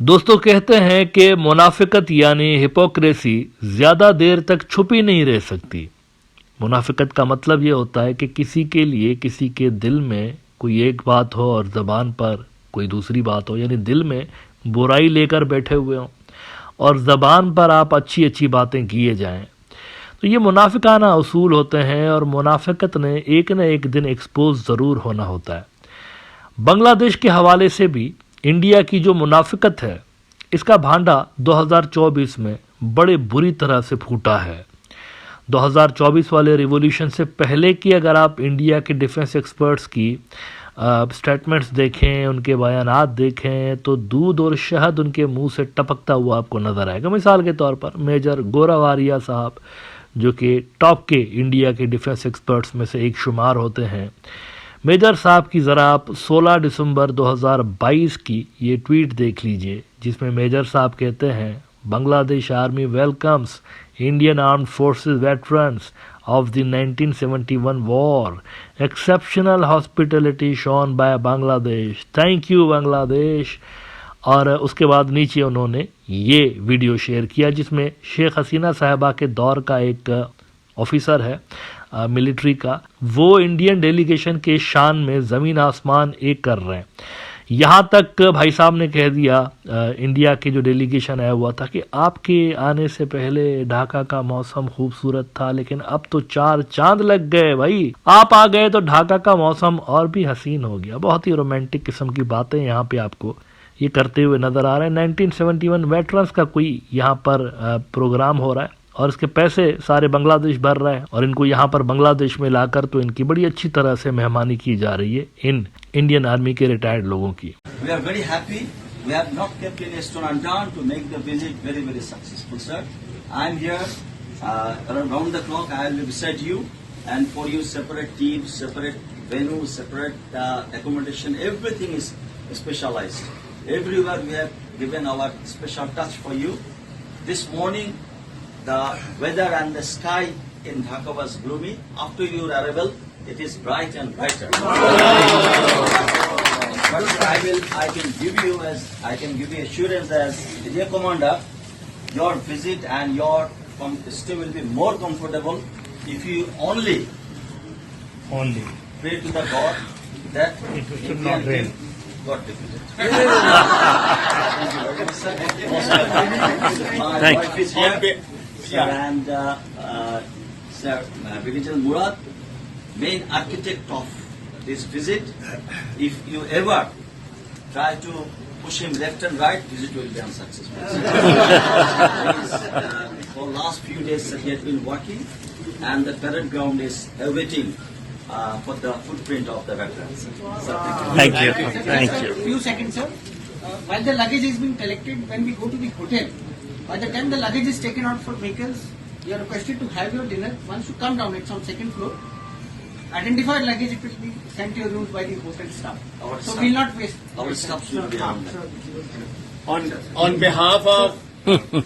दोस्तों कहते हैं कि मुनाफिकत यानी हिपोक्रेसी ज़्यादा देर तक छुपी नहीं रह सकती। मुनाफिकत का मतलब ये होता है कि किसी के लिए किसी के दिल में कोई एक बात हो और ज़बान पर कोई दूसरी बात हो, यानी दिल में बुराई लेकर बैठे हुए हों और ज़बान पर आप अच्छी अच्छी बातें किए जाएं। तो ये मुनाफिकाना उसूल होते हैं और मुनाफिकत ने एक न एक दिन एक्सपोज ज़रूर होना होता है। बांग्लादेश के हवाले से भी इंडिया की जो मुनाफिकत है, इसका भांडा 2024 में बड़े बुरी तरह से फूटा है। 2024 वाले रिवॉल्यूशन से पहले की अगर आप इंडिया के डिफेंस एक्सपर्ट्स की स्टेटमेंट्स देखें, उनके बयानात देखें, तो दूध और शहद उनके मुंह से टपकता हुआ आपको नज़र आएगा। मिसाल के तौर पर मेजर गोरावारिया साहब, जो कि टॉप के इंडिया के डिफेंस एक्सपर्ट्स में से एक शुमार होते हैं, मेजर साहब की ज़रा आप 16 दिसंबर 2022 की ये ट्वीट देख लीजिए, जिसमें मेजर साहब कहते हैं, Bangladesh army welcomes Indian armed forces veterans of the 1971 war. Exceptional hospitality shown by Bangladesh. Thank you Bangladesh. और उसके बाद नीचे उन्होंने ये वीडियो शेयर किया जिसमें शेख हसीना साहबा के दौर का एक ऑफिसर है मिलिट्री का, वो इंडियन डेलीगेशन के शान में ज़मीन आसमान एक कर रहे हैं। यहाँ तक भाई साहब ने कह दिया, इंडिया के जो डेलीगेशन आया हुआ था, कि आपके आने से पहले ढाका का मौसम खूबसूरत था, लेकिन अब तो 4 चांद लग गए भाई, आप आ गए तो ढाका का मौसम और भी हसीन हो गया। बहुत ही रोमांटिक किस्म की बातें यहाँ पे आपको ये करते हुए नजर आ रहे हैं। 1971 वेटरन्स का कोई यहाँ पर प्रोग्राम हो रहा है और इसके पैसे सारे बांग्लादेश भर रहा है और इनको यहाँ पर बांग्लादेश में लाकर तो इनकी बड़ी अच्छी तरह से मेहमानी की जा रही है इन इंडियन आर्मी के रिटायर्ड लोगों की। We are very happy. We have not kept any stone unturned to make the visit very, very successful, sir. I am here around the clock. I will be beside you, and for you, separate teams, separate venue, separate accommodation. Everything is specialized. Everywhere we have given our special touch for you. This morning, the weather and the sky in Dhaka was gloomy. After your arrival, it is bright and brighter. But I can give you assurance as dear commander, your visit and your stay will be more comfortable if you only pray to the God that it should not rain. God defeated. Thank you. Is here. Sir, and Sir Brigadier Murad, main architect of this visit. If you ever try to push him left and right, visit will be unsuccessful. For last few days, he has been working, and the parade ground is awaiting for the footprint of the veterans. Thank you. Thank you. Few seconds, sir. While the luggage is being collected, when we go to the hotel, by the time the luggage is taken out for vehicles, you are requested to have your dinner. Once you come down, it's on second floor. Identified luggage, it will be sent to your rooms by the hotel staff. So we will not waste. Our staff will be on that. On behalf of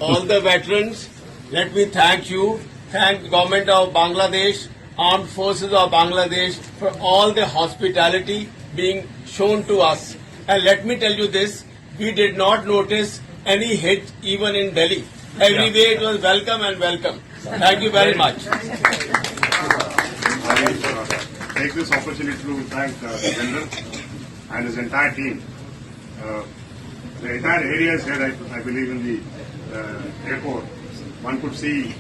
all the veterans, let me thank you, thank the government of Bangladesh, Armed Forces of Bangladesh for all the hospitality being shown to us. And let me tell you this, we did not notice any hit even in Delhi. Everywhere it was welcome and welcome. Thank you very much. I take this opportunity to thank the General and his entire team. The entire area is here, I believe, in the airport. One could see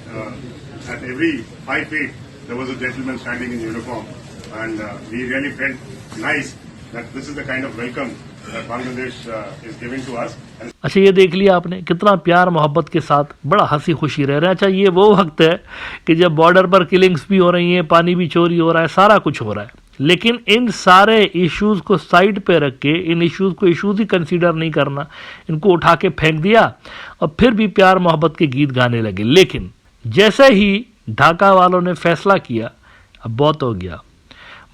at every 5 feet there was a gentleman standing in uniform, and we really felt nice that this is the kind of welcome that Bangladesh is giving to us. अच्छा, ये देख लिया आपने कितना प्यार मोहब्बत के साथ बड़ा हंसी खुशी रह रहे हैं। अच्छा, ये वो वक्त है कि जब बॉर्डर पर किलिंग्स भी हो रही हैं, पानी भी चोरी हो रहा है, सारा कुछ हो रहा है, लेकिन इन सारे इश्यूज़ को साइड पे रख के, इन इश्यूज़ को इश्यूज़ ही कंसीडर नहीं करना, इनको उठा के फेंक दिया और फिर भी प्यार मोहब्बत के गीत गाने लगे। लेकिन जैसे ही ढाका वालों ने फैसला किया, अब बहुत हो गया,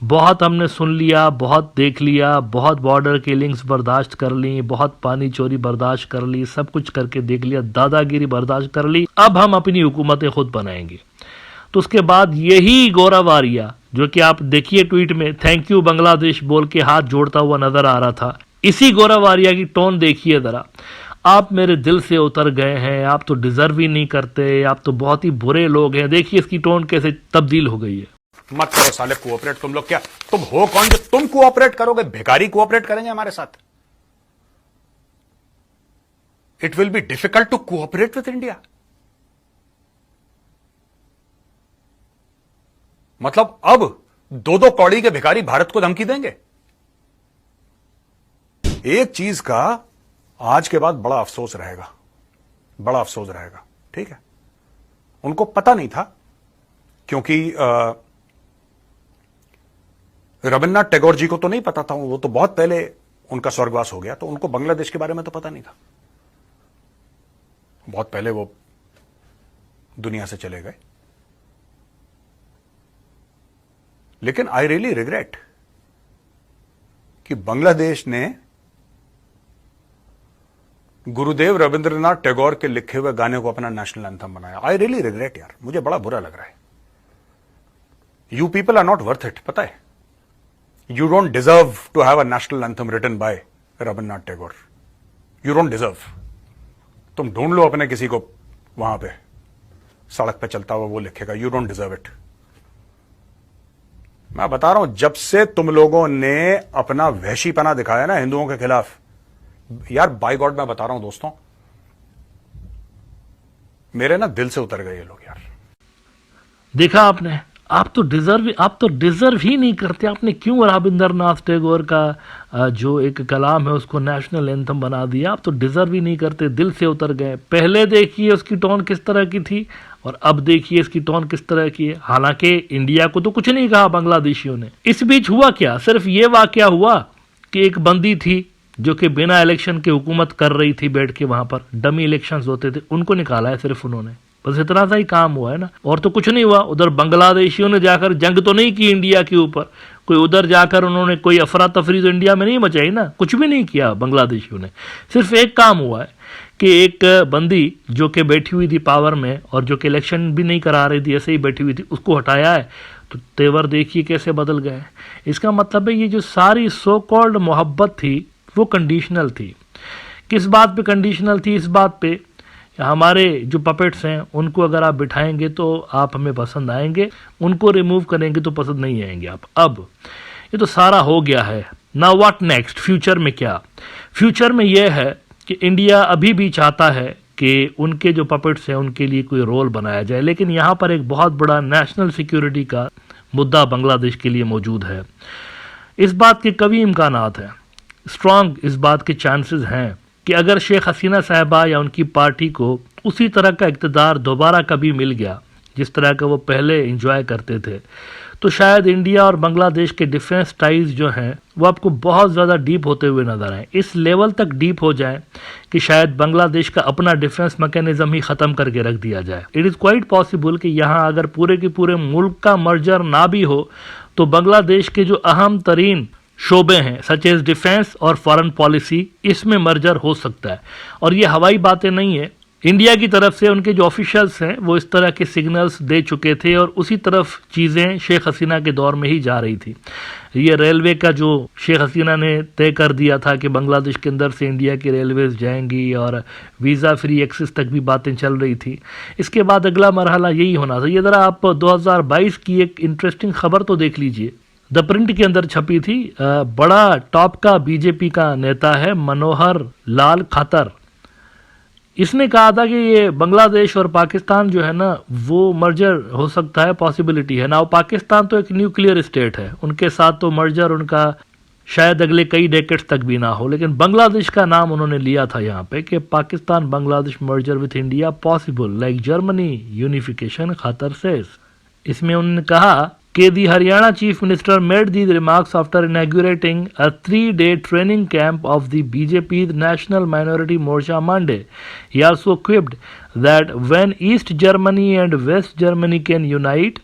बहुत हमने सुन लिया, बहुत देख लिया, बहुत बॉर्डर किलिंग्स बर्दाश्त कर ली, बहुत पानी चोरी बर्दाश्त कर ली, सब कुछ करके देख लिया, दादागिरी बर्दाश्त कर ली, अब हम अपनी हुकूमतें खुद बनाएंगे। तो उसके बाद यही गोरावारिया, जो कि आप देखिए ट्वीट में थैंक यू बांग्लादेश बोल के हाथ जोड़ता हुआ नजर आ रहा था, इसी गोरावारिया की टोन देखिए ज़रा। आप मेरे दिल से उतर गए हैं, आप तो डिजर्व ही नहीं करते, आप तो बहुत ही बुरे लोग हैं। देखिए इसकी टोन कैसे तब्दील हो गई है। मत करो साले कोऑपरेट। तुम लोग क्या, तुम हो कौन जो तुम कोऑपरेट करोगे? भिखारी कोऑपरेट करेंगे हमारे साथ? It will be difficult to cooperate with India. मतलब अब 2-2 कौड़ी के भिखारी भारत को धमकी देंगे? एक चीज का आज के बाद बड़ा अफसोस रहेगा, बड़ा अफसोस रहेगा, ठीक है? उनको पता नहीं था, क्योंकि रविन्द्रनाथ टैगोर जी को तो नहीं पता था, वो तो बहुत पहले उनका स्वर्गवास हो गया, तो उनको बांग्लादेश के बारे में तो पता नहीं था। बहुत पहले वो दुनिया से चले गए। लेकिन आई रियली रिग्रेट कि बांग्लादेश ने गुरुदेव रविंद्रनाथ टैगोर के लिखे हुए गाने को अपना नेशनल एंथम बनाया। आई रियली रिग्रेट यार, मुझे बड़ा बुरा लग रहा है। You people are not worth it, पता है? You don't deserve to have a national anthem written by Rabindranath Tagore. You don't deserve. तुम ढूंढ लो अपने किसी को वहां पे सड़क पे चलता हुआ, वो लिखेगा। You don't deserve it. मैं बता रहा हूं, जब से तुम लोगों ने अपना वहशीपना दिखाया ना हिंदुओं के खिलाफ, यार बाय गॉड मैं बता रहा हूं दोस्तों, मेरे ना दिल से उतर गए ये लोग यार। देखा आपने, आप तो डिजर्व ही नहीं करते। आपने क्यों रविंद्रनाथ टैगोर का जो एक कलाम है उसको नेशनल एंथम बना दिया? आप तो डिजर्व ही नहीं करते, दिल से उतर गए। पहले देखिए उसकी टोन किस तरह की थी और अब देखिए इसकी टोन किस तरह की है। हालांकि इंडिया को तो कुछ नहीं कहा बांग्लादेशियों ने। इस बीच हुआ क्या? सिर्फ ये वाकया हुआ कि एक बंदी थी जो कि बिना इलेक्शन के हुकूमत कर रही थी, बैठ के वहां पर डमी इलेक्शंस होते थे, उनको निकाला है सिर्फ उन्होंने। बस इतना सा ही काम हुआ है ना, और तो कुछ नहीं हुआ। उधर बांग्लादेशियों ने जाकर जंग तो नहीं की इंडिया के ऊपर, कोई उधर जाकर उन्होंने कोई अफरा तफरी तो इंडिया में नहीं मचाई ना, कुछ भी नहीं किया बांग्लादेशियों ने। सिर्फ एक काम हुआ है कि एक बंदी जो कि बैठी हुई थी पावर में और जो कि इलेक्शन भी नहीं करा रही थी, ऐसे ही बैठी हुई थी, उसको हटाया है। तो तेवर देखिए कैसे बदल गए। इसका मतलब है ये जो सारी सो कॉल्ड मोहब्बत थी वो कंडीशनल थी। किस बात पे कंडीशनल थी? इस बात पे हमारे जो पपेट्स हैं उनको अगर आप बिठाएंगे तो आप हमें पसंद आएंगे, उनको रिमूव करेंगे तो पसंद नहीं आएंगे आप। अब ये तो सारा हो गया है। Now what next? फ्यूचर में क्या? फ्यूचर में यह है कि इंडिया अभी भी चाहता है कि उनके जो पपेट्स हैं उनके लिए कोई रोल बनाया जाए, लेकिन यहाँ पर एक बहुत बड़ा नेशनल सिक्योरिटी का मुद्दा बांग्लादेश के लिए मौजूद है। इस बात के कभी इम्कानात हैं, स्ट्रांग इस बात के चांसेस हैं कि अगर शेख हसीना साहिबा या उनकी पार्टी को उसी तरह का इक़्तिदार दोबारा कभी मिल गया जिस तरह का वो पहले एंजॉय करते थे, तो शायद इंडिया और बांग्लादेश के डिफेंस टाइज जो हैं वो आपको बहुत ज़्यादा डीप होते हुए नजर आए। इस लेवल तक डीप हो जाए कि शायद बांग्लादेश का अपना डिफेंस मैकेनिज्म ही ख़त्म करके रख दिया जाए। इट इज़ क्वाइट पॉसिबल कि यहाँ अगर पूरे के पूरे मुल्क का मर्जर ना भी हो तो बांग्लादेश के जो अहम तरीन शोबे हैं सच एज डिफेंस और फॉरेन पॉलिसी, इसमें मर्जर हो सकता है। और ये हवाई बातें नहीं है, इंडिया की तरफ से उनके जो ऑफिशियल्स हैं वो इस तरह के सिग्नल्स दे चुके थे और उसी तरफ चीज़ें शेख हसीना के दौर में ही जा रही थी। ये रेलवे का जो शेख हसीना ने तय कर दिया था कि बांग्लादेश के अंदर से इंडिया की रेलवेज जाएंगी और वीज़ा फ्री एक्सेस तक भी बातें चल रही थी। इसके बाद अगला मरहला यही होना था। ये ज़रा आप 2022 की एक इंटरेस्टिंग खबर तो देख लीजिए, द प्रिंट के अंदर छपी थी। बड़ा टॉप का बीजेपी का नेता है मनोहर लाल खट्टर, इसने कहा था कि ये बांग्लादेश और पाकिस्तान जो है ना वो मर्जर हो सकता है, पॉसिबिलिटी है ना। पाकिस्तान तो एक न्यूक्लियर स्टेट है, उनके साथ तो मर्जर उनका शायद अगले कई डेकेड्स तक भी ना हो, लेकिन बांग्लादेश का नाम उन्होंने लिया था यहाँ पे कि Pakistan Bangladesh merger with India possible like Germany unification Khattar says. इसमें उन्होंने कहा कि the Haryana Chief Minister made these remarks after inaugurating a 3-day training camp of the BJP's National Minority Morcha Monday. He also quipped that when East Germany and West Germany can unite,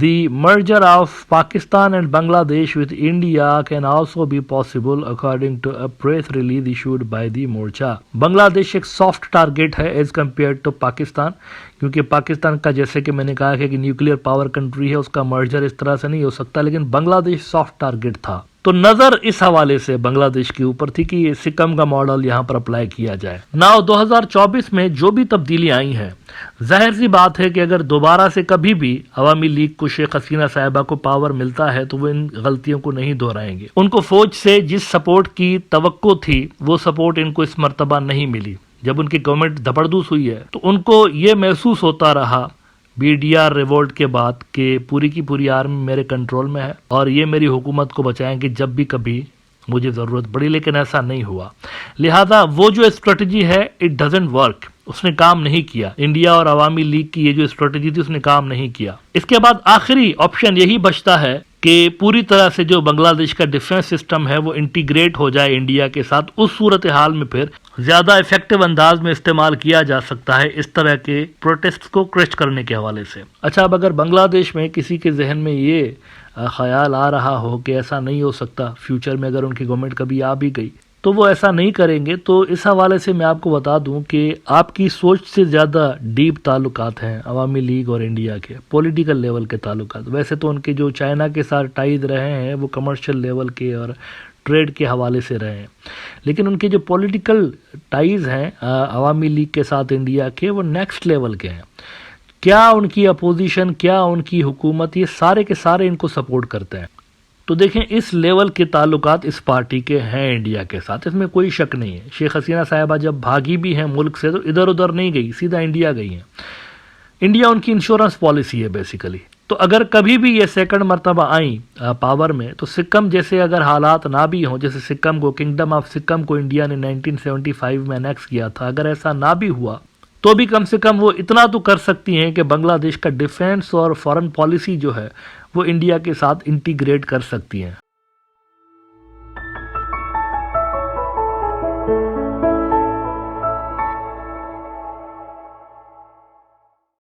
the merger of Pakistan and Bangladesh with India can also be possible, according to a press release issued by the Morcha. Bangladesh एक soft target है as compare to Pakistan, क्योंकि पाकिस्तान का जैसे कि मैंने कहा कि nuclear power country है, उसका मर्जर इस तरह से नहीं हो सकता, लेकिन बांग्लादेश सॉफ्ट टारगेट था। तो नजर इस हवाले से बांग्लादेश के ऊपर थी कि ये सिक्किम का मॉडल यहाँ पर अप्लाई किया जाए। नाउ 2024 में जो भी तब्दीली आई हैं, जाहिर सी बात है कि अगर दोबारा से कभी भी अवामी लीग को शेख हसीना साहिबा को पावर मिलता है तो वो इन गलतियों को नहीं दोहराएंगे। उनको फौज से जिस सपोर्ट की तवक्को थी वो सपोर्ट इनको इस मर्तबा नहीं मिली। जब उनकी गवर्नमेंट धपड़दूस हुई है तो उनको ये महसूस होता रहा BDR रिवोल्ट के बाद कि पूरी की पूरी आर्मी मेरे कंट्रोल में है और ये मेरी हुकूमत को बचाएंगे जब भी कभी मुझे ज़रूरत पड़ी, लेकिन ऐसा नहीं हुआ। लिहाजा वो जो स्ट्रेटजी है इट डजंट वर्क, उसने काम नहीं किया। इंडिया और अवामी लीग की ये जो स्ट्रेटजी थी उसने काम नहीं किया। इसके बाद आखिरी ऑप्शन यही बचता है कि पूरी तरह से जो बांग्लादेश का डिफेंस सिस्टम है वो इंटीग्रेट हो जाए इंडिया के साथ। उस सूरत हाल में फिर ज्यादा इफेक्टिव अंदाज में इस्तेमाल किया जा सकता है इस तरह के प्रोटेस्ट को क्रश करने के हवाले से। अच्छा, अब अगर बांग्लादेश में किसी के जहन में ये ख्याल आ रहा हो कि ऐसा नहीं हो सकता फ्यूचर में, अगर उनकी गवर्नमेंट कभी आ भी गई तो वो ऐसा नहीं करेंगे, तो इस हवाले से मैं आपको बता दूं कि आपकी सोच से ज़्यादा डीप ताल्लुकात हैं अवामी लीग और इंडिया के, पॉलिटिकल लेवल के ताल्लुकात। वैसे तो उनके जो चाइना के साथ टाइज रहे हैं वो कमर्शियल लेवल के और ट्रेड के हवाले से रहे हैं, लेकिन उनके जो पॉलिटिकल टाइज हैं अवामी लीग के साथ इंडिया के वो नेक्स्ट लेवल के हैं। क्या उनकी अपोजिशन, क्या उनकी हुकूमत, ये सारे के सारे इनको सपोर्ट करते हैं। तो देखें इस लेवल के ताल्लुकात इस पार्टी के हैं इंडिया के साथ, इसमें कोई शक नहीं है। शेख हसीना साहिबा जब भागी भी हैं मुल्क से तो इधर उधर नहीं गई, सीधा इंडिया गई हैं। इंडिया उनकी इंश्योरेंस पॉलिसी है बेसिकली। तो अगर कभी भी ये सेकंड मर्तबा आई पावर में तो सिक्किम जैसे अगर हालात ना भी हों, जैसे सिक्किम को, किंगडम ऑफ सिक्किम को इंडिया ने 1975 में एनेक्स किया था, अगर ऐसा ना भी हुआ तो भी कम से कम वो इतना तो कर सकती हैं कि बांग्लादेश का डिफेंस और फॉरेन पॉलिसी जो है वो इंडिया के साथ इंटीग्रेट कर सकती हैं।